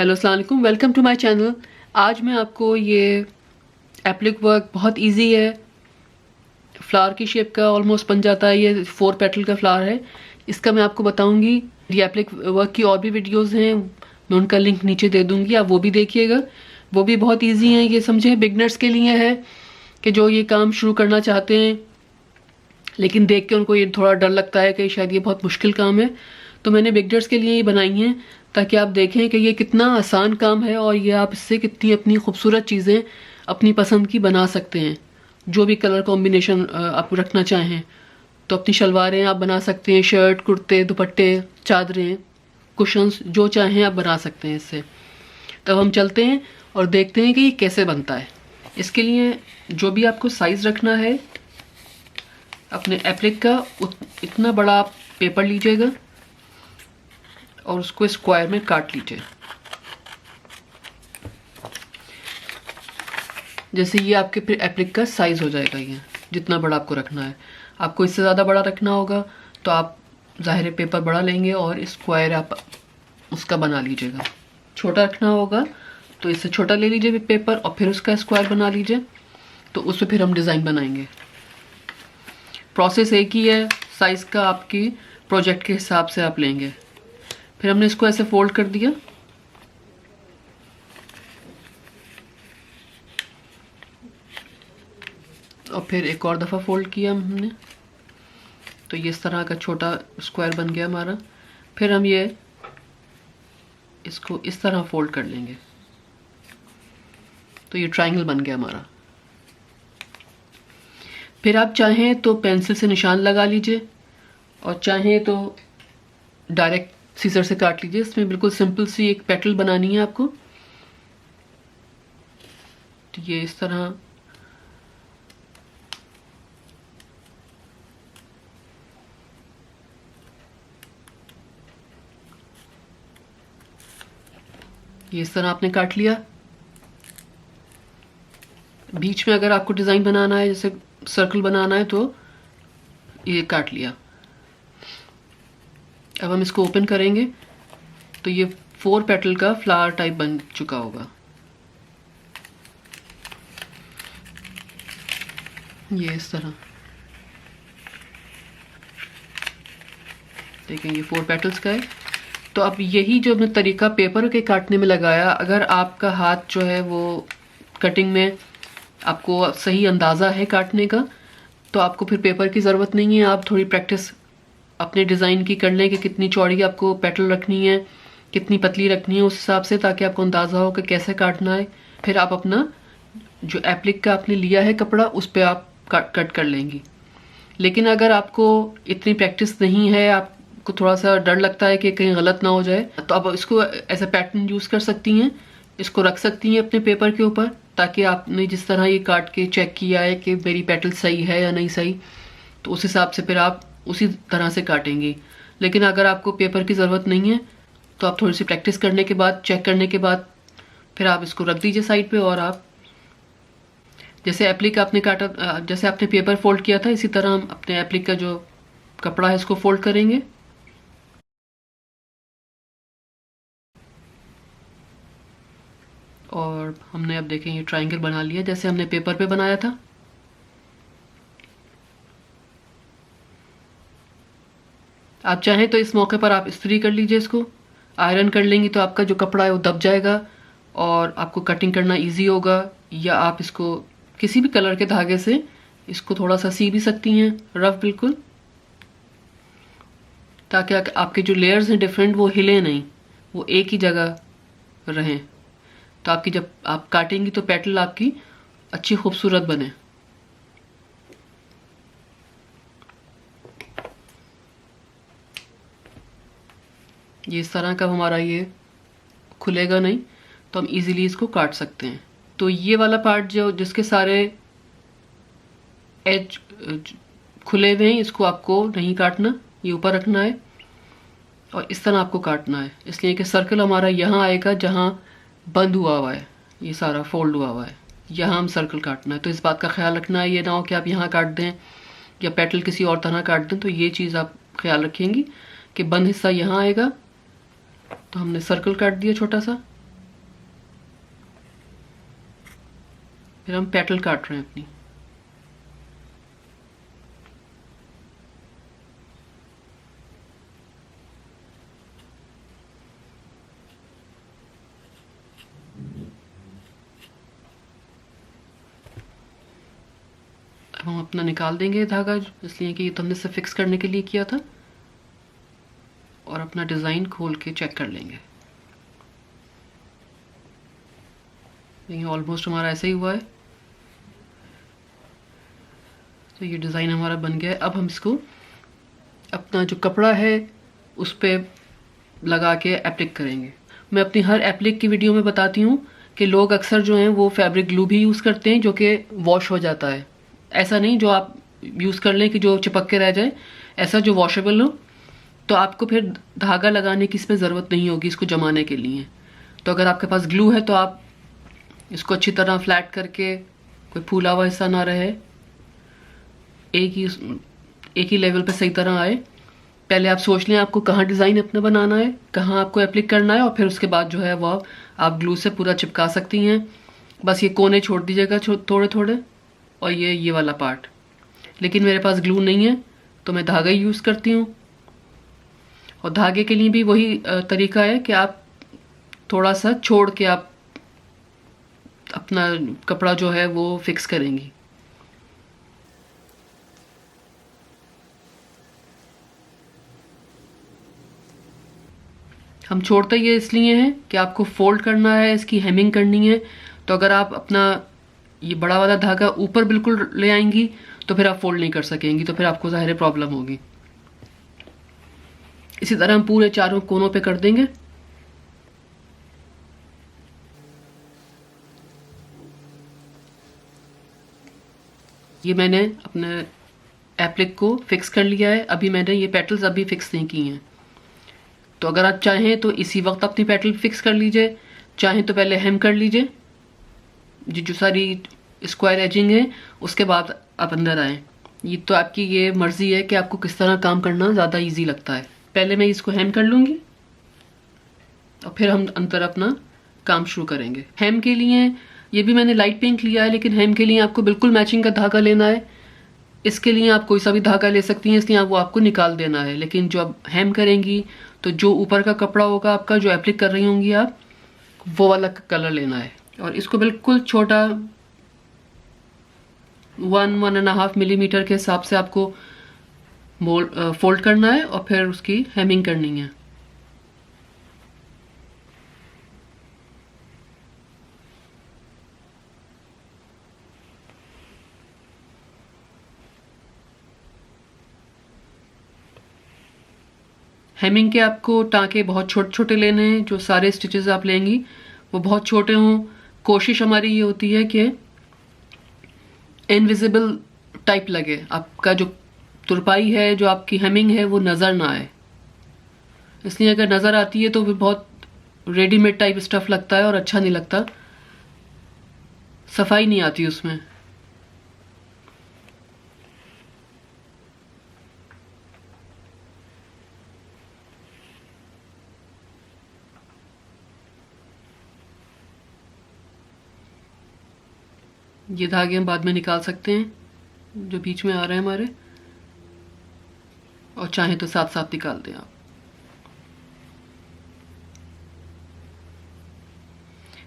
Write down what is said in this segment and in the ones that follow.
Hello अस्सलाम वालेकुम, welcome to my channel. आज मैं आपको ये एप्लिक वर्क बहुत इजी है, फ्लावर की शेप का ऑलमोस्ट बन जाता है। ये 4 पेटल का फ्लावर है, इसका मैं आपको बताऊंगी। ये एप्लिक वर्क की और भी वीडियोस हैं, मैं उनका लिंक नीचे दे दूंगी, आप वो भी देखिएगा। वो भी बहुत ईजी हैं, ये समझे बिगनर्स के लिए है कि जो ये काम शुरू करना चाहते हैं लेकिन देख के उनको ये थोड़ा डर लगता है कि शायद ये बहुत मुश्किल काम है। तो मैंने बिगनर्स के लिए ये बनाई हैं ताकि आप देखें कि ये कितना आसान काम है और ये आप इससे कितनी अपनी खूबसूरत चीज़ें अपनी पसंद की बना सकते हैं। जो भी कलर कॉम्बिनेशन आप रखना चाहें तो अपनी शलवारें आप बना सकते हैं, शर्ट, कुर्ते, दुपट्टे, चादरें, कुशन्स, जो चाहें आप बना सकते हैं इससे। तब हम चलते हैं और देखते हैं कि ये कैसे बनता है। इसके लिए जो भी आपको साइज़ रखना है अपने एप्लिक का, इतना बड़ा आप पेपर लीजिएगा और उसको स्क्वायर में काट लीजिए। जैसे ये आपके फिर एप्लिक का साइज हो जाएगा, ये जितना बड़ा आपको रखना है। आपको इससे ज़्यादा बड़ा रखना होगा तो आप ज़ाहिर पेपर बड़ा लेंगे और स्क्वायर आप उसका बना लीजिएगा। छोटा रखना होगा तो इससे छोटा ले लीजिए पेपर और फिर उसका स्क्वायर बना लीजिए, तो उससे फिर हम डिज़ाइन बनाएंगे। प्रोसेस एक ही है, साइज़ का आपकी प्रोजेक्ट के हिसाब से आप लेंगे। फिर हमने इसको ऐसे फोल्ड कर दिया और फिर एक और दफ़ा फोल्ड किया हमने, तो ये इस तरह का छोटा स्क्वायर बन गया हमारा। फिर हम ये इसको इस तरह फोल्ड कर लेंगे तो ये ट्रायंगल बन गया हमारा। फिर आप चाहें तो पेंसिल से निशान लगा लीजिए और चाहें तो डायरेक्ट सीजर से काट लीजिए। इसमें बिल्कुल सिंपल सी एक पेटल बनानी है आपको। तो ये इस तरह आपने काट लिया। बीच में अगर आपको डिज़ाइन बनाना है, जैसे सर्कल बनाना है, तो ये काट लिया। अब हम इसको ओपन करेंगे तो ये 4 पेटल का फ्लावर टाइप बन चुका होगा। ये इस तरह देखें, ये 4 पेटल्स का है। तो अब यही जो हमने तरीका पेपर के काटने में लगाया, अगर आपका हाथ जो है वो कटिंग में आपको सही अंदाज़ा है काटने का, तो आपको फिर पेपर की ज़रूरत नहीं है। आप थोड़ी प्रैक्टिस अपने डिज़ाइन की कर लें कि कितनी चौड़ी आपको पेटल रखनी है, कितनी पतली रखनी है, उस हिसाब से, ताकि आपको अंदाज़ा हो कि कैसे काटना है। फिर आप अपना जो एप्लिक का आपने लिया है कपड़ा, उस पर आप कट कर लेंगी। लेकिन अगर आपको इतनी प्रैक्टिस नहीं है, आपको थोड़ा सा डर लगता है कि कहीं गलत ना हो जाए, तो आप इसको एज अ पैटर्न यूज़ कर सकती हैं। इसको रख सकती हैं अपने पेपर के ऊपर, ताकि आपने जिस तरह ये काट के चेक किया है कि मेरी पेटल सही है या नहीं सही, तो उस हिसाब से फिर आप उसी तरह से काटेंगी। लेकिन अगर आपको पेपर की ज़रूरत नहीं है तो आप थोड़ी सी प्रैक्टिस करने के बाद, चेक करने के बाद, फिर आप इसको रख दीजिए साइड पे और आप जैसे एप्लिक आपने काटा, जैसे आपने पेपर फोल्ड किया था, इसी तरह हम अपने एप्लिक का जो कपड़ा है इसको फोल्ड करेंगे। और हमने अब देखें ये ट्रायंगल बना लिया जैसे हमने पेपर पे बनाया था। आप चाहें तो इस मौके पर आप इस्त्री कर लीजिए, इसको आयरन कर लेंगी तो आपका जो कपड़ा है वो दब जाएगा और आपको कटिंग करना इजी होगा। या आप इसको किसी भी कलर के धागे से इसको थोड़ा सा सी भी सकती हैं, रफ बिल्कुल, ताकि आपके जो लेयर्स हैं डिफरेंट, वो हिले नहीं, वो एक ही जगह रहें। तो आपकी जब आप काटेंगी तो पेटल आपकी अच्छी खूबसूरत बने। ये इस तरह का हमारा ये खुलेगा नहीं, तो हम इजीली इसको काट सकते हैं। तो ये वाला पार्ट जो जिसके सारे एज खुले हुए हैं, इसको आपको नहीं काटना, ये ऊपर रखना है और इस तरह आपको काटना है। इसलिए कि सर्कल हमारा यहाँ आएगा जहाँ बंद हुआ हुआ है, ये सारा फोल्ड हुआ हुआ है, यहाँ हम सर्कल काटना है। तो इस बात का ख्याल रखना है, ये ना हो कि आप यहाँ काट दें या पेटल किसी और तरह काट दें। तो ये चीज़ आप ख्याल रखेंगी कि बंद हिस्सा यहाँ आएगा। तो हमने सर्कल काट दिया छोटा सा, फिर हम पेटल काट रहे हैं अपनी। अब हम अपना निकाल देंगे धागा, इसलिए कि ये तो हमने इसे फिक्स करने के लिए किया था, और अपना डिज़ाइन खोल के चेक कर लेंगे। ये ऑलमोस्ट हमारा ऐसा ही हुआ है। तो ये डिज़ाइन हमारा बन गया है। अब हम इसको अपना जो कपड़ा है उस पर लगा के एप्लिक करेंगे। मैं अपनी हर एप्लिक की वीडियो में बताती हूँ कि लोग अक्सर जो हैं वो फैब्रिक ग्लू भी यूज़ करते हैं, जो कि वॉश हो जाता है। ऐसा नहीं जो आप यूज़ कर लें कि जो चिपक के रह जाए, ऐसा जो वॉशेबल हो। तो आपको फिर धागा लगाने की इसमें ज़रूरत नहीं होगी इसको जमाने के लिए। तो अगर आपके पास ग्लू है तो आप इसको अच्छी तरह फ्लैट करके, कोई फूला हुआ हिस्सा ना रहे, एक ही लेवल पे सही तरह आए। पहले आप सोच लें आपको कहाँ डिज़ाइन अपना बनाना है, कहाँ आपको एप्लिक करना है, और फिर उसके बाद जो है वो आप ग्लू से पूरा चिपका सकती हैं। बस ये कोने छोड़ दीजिएगा थोड़े थोड़े, और ये वाला पार्ट। लेकिन मेरे पास ग्लू नहीं है तो मैं धागा ही यूज़ करती हूँ। और धागे के लिए भी वही तरीका है कि आप थोड़ा सा छोड़ के आप अपना कपड़ा जो है वो फिक्स करेंगी। हम छोड़ते ये इसलिए हैं कि आपको फोल्ड करना है, इसकी हेमिंग करनी है। तो अगर आप अपना ये बड़ा वाला धागा ऊपर बिल्कुल ले आएंगी तो फिर आप फोल्ड नहीं कर सकेंगी, तो फिर आपको ज़ाहिर प्रॉब्लम होगी। इसी तरह हम पूरे चारों कोनों पे कर देंगे। ये मैंने अपने एप्लिक को फिक्स कर लिया है। अभी मैंने ये पेटल्स अभी फिक्स नहीं की हैं। तो अगर आप चाहें तो इसी वक्त अपनी पेटल फिक्स कर लीजिए, चाहें तो पहले हेम कर लीजिए जो सारी स्क्वायर एजिंग है, उसके बाद आप अंदर आए। ये तो आपकी ये मर्जी है कि आपको किस तरह काम करना ज़्यादा इजी लगता है। पहले मैं इसको हेम कर लूँगी और फिर हम अंदर अपना काम शुरू करेंगे। हेम के लिए ये भी मैंने लाइट पिंक लिया है, लेकिन हेम के लिए आपको बिल्कुल मैचिंग का धागा लेना है। इसके लिए आप कोई सा भी धागा ले सकती हैं, इसलिए आप वो आपको निकाल देना है। लेकिन जो आप हेम करेंगी तो जो ऊपर का कपड़ा होगा आपका, जो एप्लिक कर रही होंगी आप, वो वाला कलर लेना है। और इसको बिल्कुल छोटा 1-1.5 मिलीमीटर के हिसाब से आपको फोल्ड करना है और फिर उसकी हेमिंग करनी है। हेमिंग के आपको टाँके बहुत छोटे छोटे लेने हैं। जो सारे स्टिचेस आप लेंगी वो बहुत छोटे हों। कोशिश हमारी ये होती है कि इनविजिबल टाइप लगे, आपका जो तुरपाई है, जो आपकी हेमिंग है, वो नज़र ना आए। इसलिए अगर नज़र आती है तो फिर बहुत रेडीमेड टाइप स्टफ लगता है और अच्छा नहीं लगता, सफाई नहीं आती उसमें। ये धागे हम बाद में निकाल सकते हैं जो बीच में आ रहे हैं हमारे, और चाहे तो साथ साथ निकाल दें आप।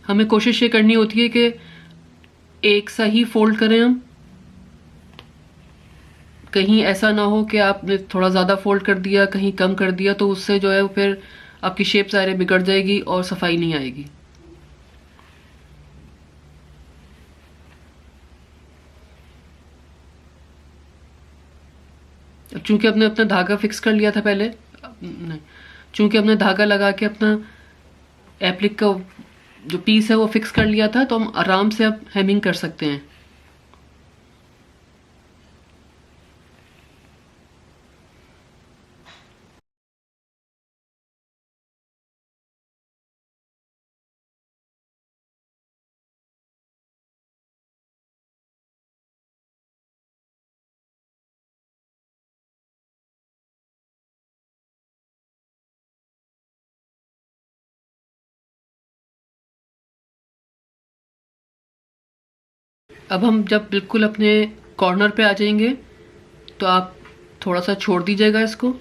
हमें कोशिश ये करनी होती है कि एक सा ही फोल्ड करें हम। कहीं ऐसा ना हो कि आपने थोड़ा ज़्यादा फोल्ड कर दिया, कहीं कम कर दिया, तो उससे जो है फिर आपकी शेप सारे बिगड़ जाएगी और सफाई नहीं आएगी। चूंकि आपने अपना धागा फिक्स कर लिया था पहले, नहीं, चूंकि हमने धागा लगा के अपना एप्लिक का जो पीस है वो फिक्स कर लिया था, तो हम आराम से अब हेमिंग कर सकते हैं। अब हम जब बिल्कुल अपने कॉर्नर पे आ जाएंगे तो आप थोड़ा सा छोड़ दीजिएगा इसको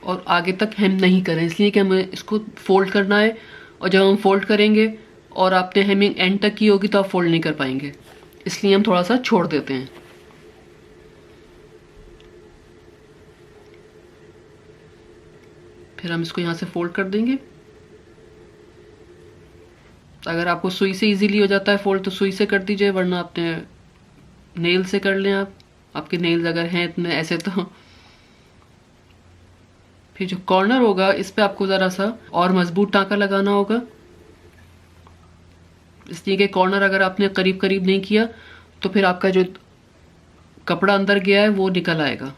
और आगे तक हेम नहीं करें, इसलिए कि हमें इसको फोल्ड करना है। और जब हम फोल्ड करेंगे और आपने हेमिंग एंड तक की होगी तो आप फोल्ड नहीं कर पाएंगे, इसलिए हम थोड़ा सा छोड़ देते हैं। फिर हम इसको यहाँ से फोल्ड कर देंगे। अगर आपको सुई से इजीली हो जाता है फोल्ड तो सुई से कर दीजिए, वरना अपने नेल से कर लें आप, आपके नेल्स अगर हैं इतने ऐसे तो। फिर जो कॉर्नर होगा इस पे आपको ज़रा सा और मजबूत टाँका लगाना होगा, इसलिए कि कॉर्नर अगर आपने करीब करीब नहीं किया तो फिर आपका जो कपड़ा अंदर गया है वो निकल आएगा।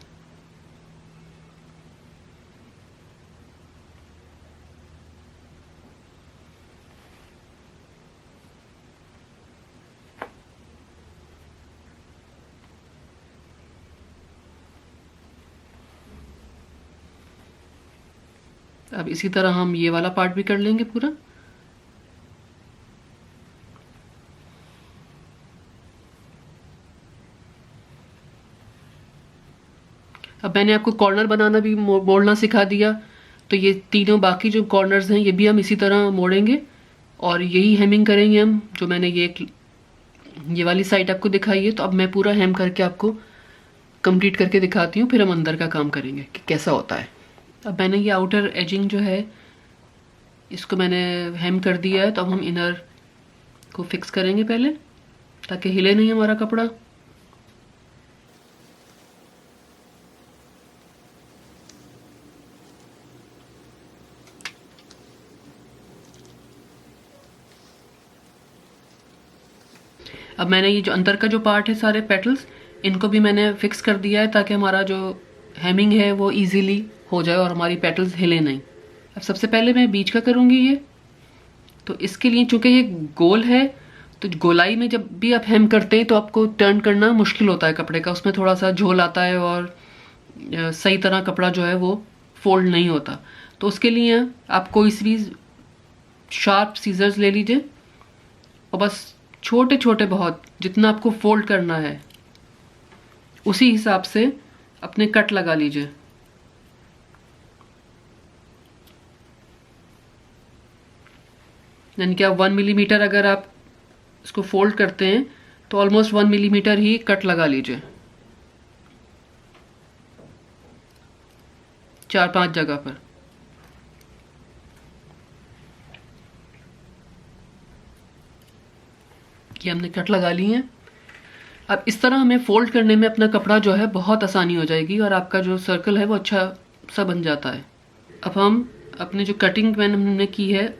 अब इसी तरह हम ये वाला पार्ट भी कर लेंगे पूरा। अब मैंने आपको कॉर्नर बनाना भी मोड़ना सिखा दिया, तो ये तीनों बाकी जो कॉर्नर्स हैं ये भी हम इसी तरह मोड़ेंगे और यही हेमिंग करेंगे हम, जो मैंने ये वाली साइड आपको दिखाई है। तो अब मैं पूरा हेम करके आपको कंप्लीट करके दिखाती हूँ, फिर हम अंदर का काम करेंगे कि कैसा होता है। अब मैंने ये आउटर एजिंग जो है इसको मैंने हेम कर दिया है, तो अब हम इनर को फिक्स करेंगे पहले ताकि हिले नहीं हमारा कपड़ा। अब मैंने ये जो अंदर का जो पार्ट है सारे पेटल्स इनको भी मैंने फिक्स कर दिया है ताकि हमारा जो हेमिंग है वो इजीली हो जाए और हमारी पेटल्स हिले नहीं। अब सबसे पहले मैं बीच का करूँगी ये, तो इसके लिए चूंकि ये गोल है तो गोलाई में जब भी आप हेम करते हैं तो आपको टर्न करना मुश्किल होता है कपड़े का, उसमें थोड़ा सा झोल आता है और सही तरह कपड़ा जो है वो फोल्ड नहीं होता। तो उसके लिए आप कोई भी शार्प सीजर्स ले लीजिए और बस छोटे छोटे बहुत जितना आपको फोल्ड करना है उसी हिसाब से अपने कट लगा लीजिए। यानी कि आप 1 मिलीमीटर अगर आप इसको फोल्ड करते हैं तो ऑलमोस्ट 1 मिलीमीटर ही कट लगा लीजिए 4-5 जगह पर। ये हमने कट लगा ली हैं। अब इस तरह हमें फोल्ड करने में अपना कपड़ा जो है बहुत आसानी हो जाएगी और आपका जो सर्कल है वो अच्छा सा बन जाता है। अब हम अपने जो कटिंग मैंने हमने की है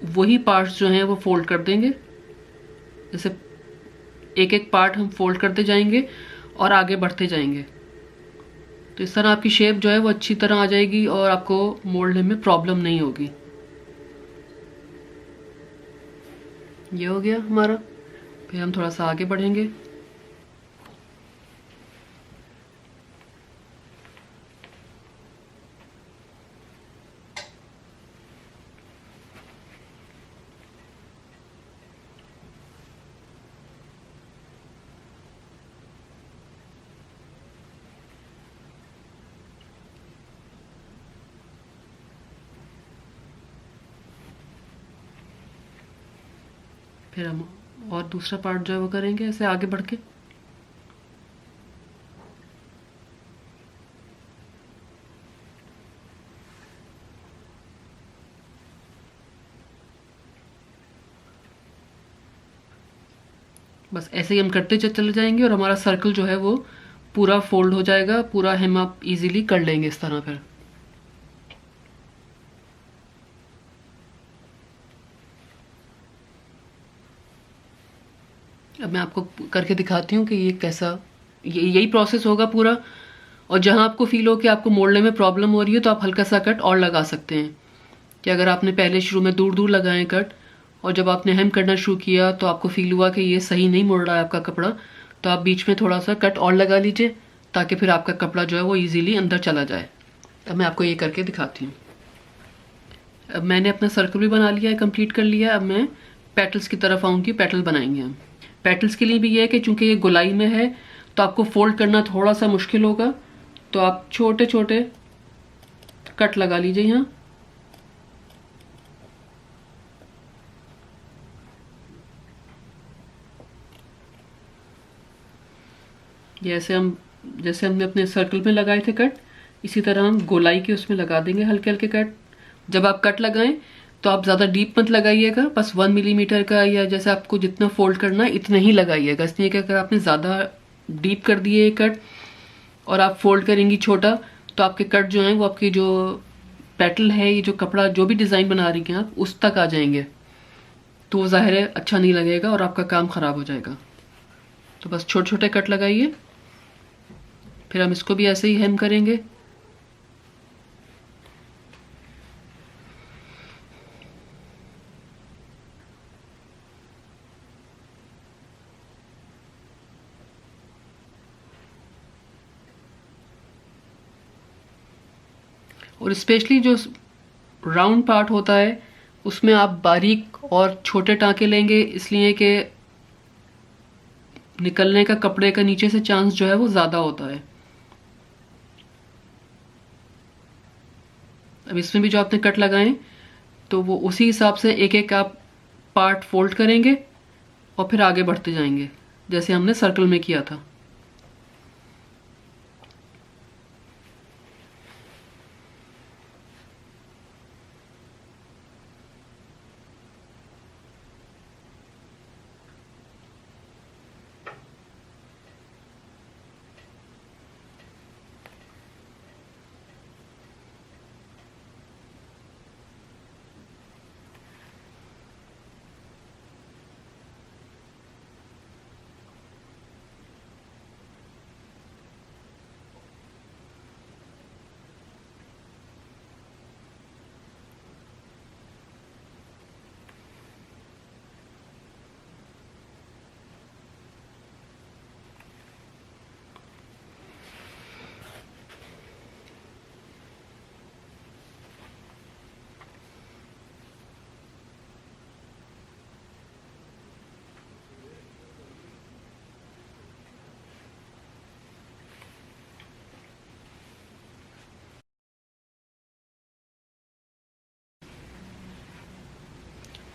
वही पार्ट्स जो हैं वो फोल्ड कर देंगे, जैसे एक एक पार्ट हम फोल्ड करते जाएंगे और आगे बढ़ते जाएंगे। तो इस तरह आपकी शेप जो है वो अच्छी तरह आ जाएगी और आपको मोड़ने में प्रॉब्लम नहीं होगी। ये हो गया हमारा। फिर हम थोड़ा सा आगे बढ़ेंगे। फिर हम और दूसरा पार्ट जो है वो करेंगे ऐसे आगे बढ़ के। बस ऐसे ही हम करते चले जाएंगे और हमारा सर्कल जो है वो पूरा फोल्ड हो जाएगा, पूरा हम आप इजीली कर लेंगे इस तरह। फिर अब मैं आपको करके दिखाती हूँ कि ये कैसा, यही प्रोसेस होगा पूरा। और जहाँ आपको फील हो कि आपको मोड़ने में प्रॉब्लम हो रही है तो आप हल्का सा कट और लगा सकते हैं। कि अगर आपने पहले शुरू में दूर दूर लगाए कट और जब आपने हेम करना शुरू किया तो आपको फील हुआ कि ये सही नहीं मुड़ रहा है आपका कपड़ा, तो आप बीच में थोड़ा सा कट और लगा लीजिए ताकि फिर आपका कपड़ा जो है वो ईजीली अंदर चला जाए। अब मैं आपको ये करके दिखाती हूँ। अब मैंने अपना सर्कल भी बना लिया है, कंप्लीट कर लिया है। अब मैं पेटल्स की तरफ आऊँगी, पेटल बनाएंगे हम। पेटल्स के लिए भी ये है कि चूंकि ये गोलाई में है तो आपको फोल्ड करना थोड़ा सा मुश्किल होगा, तो आप छोटे छोटे कट लगा लीजिए यहाँ। जैसे हमने अपने सर्कल में लगाए थे कट, इसी तरह हम गोलाई के उसमें लगा देंगे हल्के हल्के कट। जब आप कट लगाएं तो आप ज़्यादा डीप मत लगाइएगा, बस 1 मिलीमीटर का या जैसे आपको जितना फोल्ड करना है इतना ही लगाइएगा। इसलिए कि अगर आपने ज़्यादा डीप कर दिए कट और आप फोल्ड करेंगी छोटा, तो आपके कट जो हैं वो आपकी जो पेटल है, ये जो कपड़ा जो भी डिज़ाइन बना रही हैं आप, उस तक आ जाएंगे, तो वो ज़ाहिर है अच्छा नहीं लगेगा और आपका काम ख़राब हो जाएगा। तो बस छोटे छोटे कट लगाइए, फिर हम इसको भी ऐसे ही हेम करेंगे। और स्पेशली जो राउंड पार्ट होता है उसमें आप बारीक और छोटे टांके लेंगे, इसलिए कि निकलने का कपड़े का नीचे से चांस जो है वो ज़्यादा होता है। अब इसमें भी जो आपने कट लगाए तो वो उसी हिसाब से एक एक आप पार्ट फोल्ड करेंगे और फिर आगे बढ़ते जाएंगे जैसे हमने सर्कल में किया था।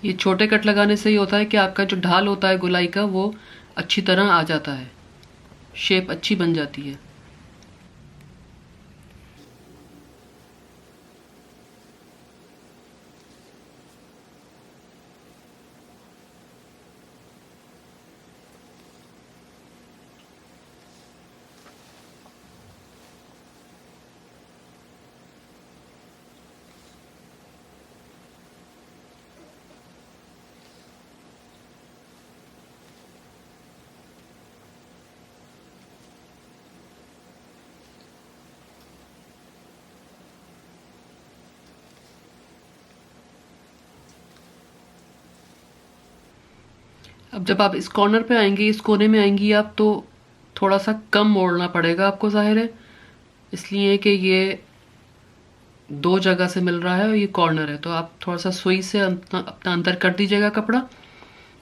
ये छोटे कट लगाने से ही होता है कि आपका जो ढाल होता है गोलाई का वो अच्छी तरह आ जाता है, शेप अच्छी बन जाती है। अब जब आप इस कॉर्नर पे आएंगी, इस कोने में आएंगी आप, तो थोड़ा सा कम मोड़ना पड़ेगा आपको, ज़ाहिर है, इसलिए कि ये दो जगह से मिल रहा है और ये कॉर्नर है। तो आप थोड़ा सा सुई से अपना अंदर कर दीजिएगा कपड़ा,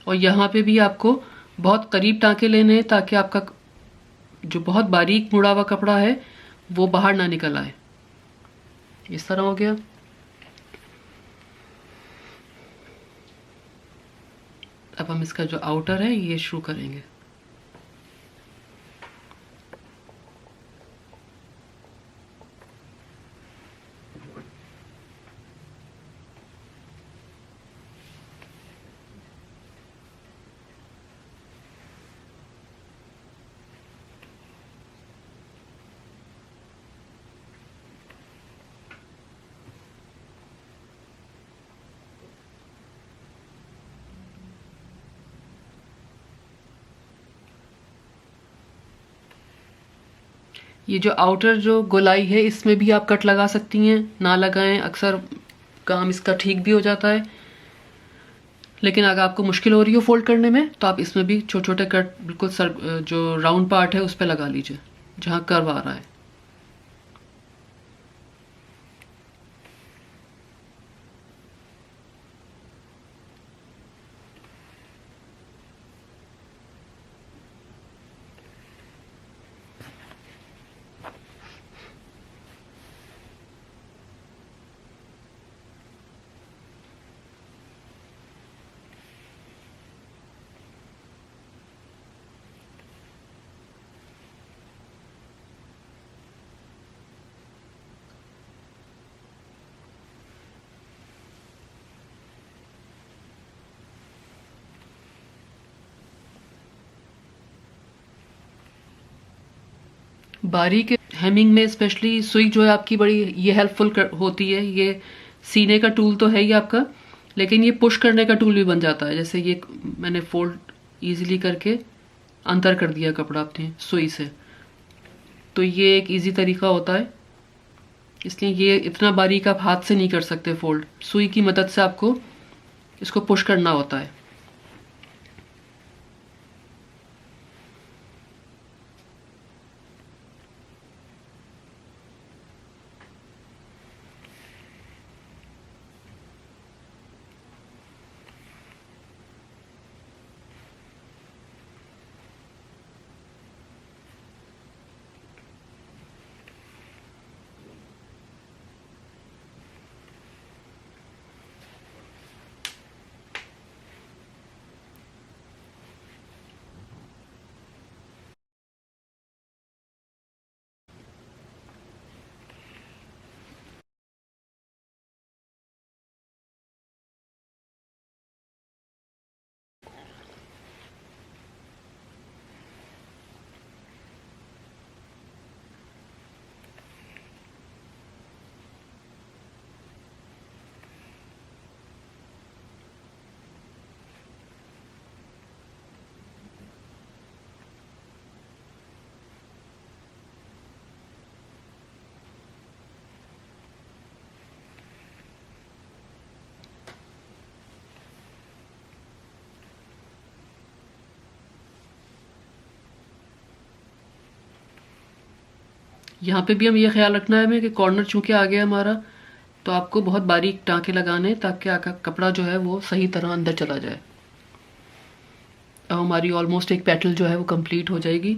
और यहाँ पे भी आपको बहुत करीब टाँके लेने हैं ताकि आपका जो बहुत बारीक मुड़ा हुआ कपड़ा है वो बाहर ना निकल आए। इस तरह हो गया। अब हम इसका जो आउटर है ये शुरू करेंगे। ये जो आउटर जो गोलाई है इसमें भी आप कट लगा सकती हैं, ना लगाएं, अक्सर काम इसका ठीक भी हो जाता है। लेकिन अगर आपको मुश्किल हो रही हो फोल्ड करने में तो आप इसमें भी छोटे छोटे कट बिल्कुल जो राउंड पार्ट है उस पर लगा लीजिए जहाँ कर्व आ रहा है। बारीक हेमिंग में स्पेशली सुई जो है आपकी बड़ी ये हेल्पफुल होती है। ये सीने का टूल तो है ही आपका, लेकिन ये पुश करने का टूल भी बन जाता है। जैसे ये मैंने फोल्ड इजीली करके अंदर कर दिया कपड़ा अपनी सुई से, तो ये एक इजी तरीका होता है। इसलिए ये इतना बारीक आप हाथ से नहीं कर सकते फोल्ड, सुई की मदद से आपको इसको पुश करना होता है। यहाँ पे भी हम ये ख्याल रखना है हमें कि कॉर्नर चूंकि आ गया हमारा, तो आपको बहुत बारीक टाँके लगाने ताकि आपका कपड़ा जो है वो सही तरह अंदर चला जाए। अब हमारी ऑलमोस्ट एक पेटल जो है वो कंप्लीट हो जाएगी।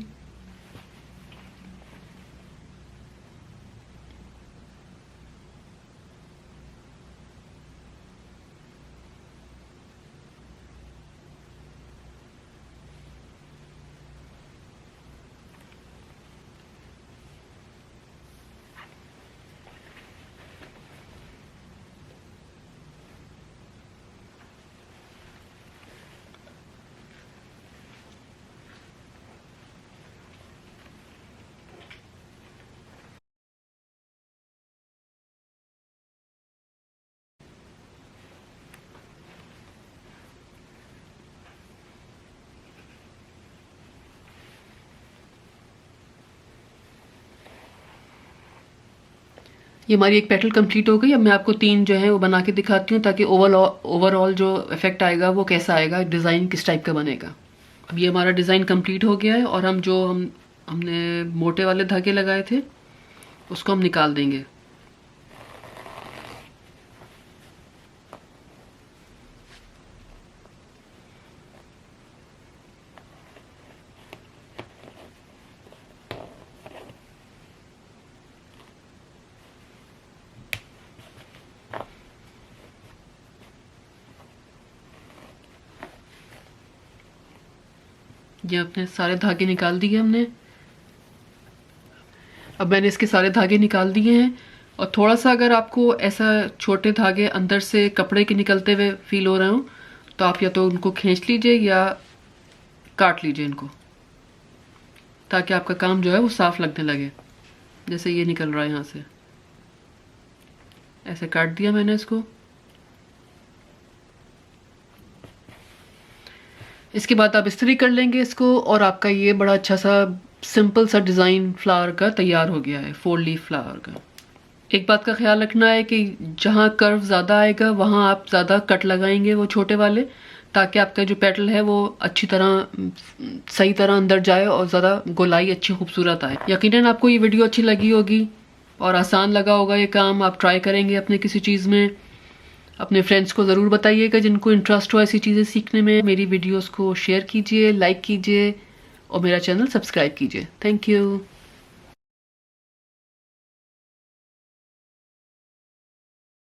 ये हमारी एक पेटल कंप्लीट हो गई। अब मैं आपको 3 जो है वो बना के दिखाती हूँ ताकि ओवरऑल जो इफेक्ट आएगा वो कैसा आएगा, डिज़ाइन किस टाइप का बनेगा। अब ये हमारा डिज़ाइन कंप्लीट हो गया है और हमने मोटे वाले धागे लगाए थे उसको हम निकाल देंगे। ये अपने सारे धागे निकाल दिए हमने। अब मैंने इसके सारे धागे निकाल दिए हैं। और थोड़ा सा अगर आपको ऐसा छोटे धागे अंदर से कपड़े के निकलते हुए फील हो रहे हो तो आप या तो उनको खींच लीजिए या काट लीजिए इनको, ताकि आपका काम जो है वो साफ लगने लगे। जैसे ये निकल रहा है यहाँ से, ऐसे काट दिया मैंने इसको। इसके बाद आप इस्त्री कर लेंगे इसको और आपका ये बड़ा अच्छा सा सिंपल सा डिज़ाइन फ्लावर का तैयार हो गया है, 4 लीफ फ्लावर का। एक बात का ख्याल रखना है कि जहाँ कर्व ज़्यादा आएगा वहाँ आप ज़्यादा कट लगाएंगे वो छोटे वाले, ताकि आपका जो पेटल है वो अच्छी तरह सही तरह अंदर जाए और ज़्यादा गोलाई अच्छी खूबसूरत आए। यकीनन आपको ये वीडियो अच्छी लगी होगी और आसान लगा होगा ये काम। आप ट्राई करेंगे अपने किसी चीज़ में। अपने फ्रेंड्स को ज़रूर बताइएगा जिनको इंटरेस्ट हो ऐसी चीज़ें सीखने में। मेरी वीडियोस को शेयर कीजिए, लाइक कीजिए और मेरा चैनल सब्सक्राइब कीजिए। Thank you.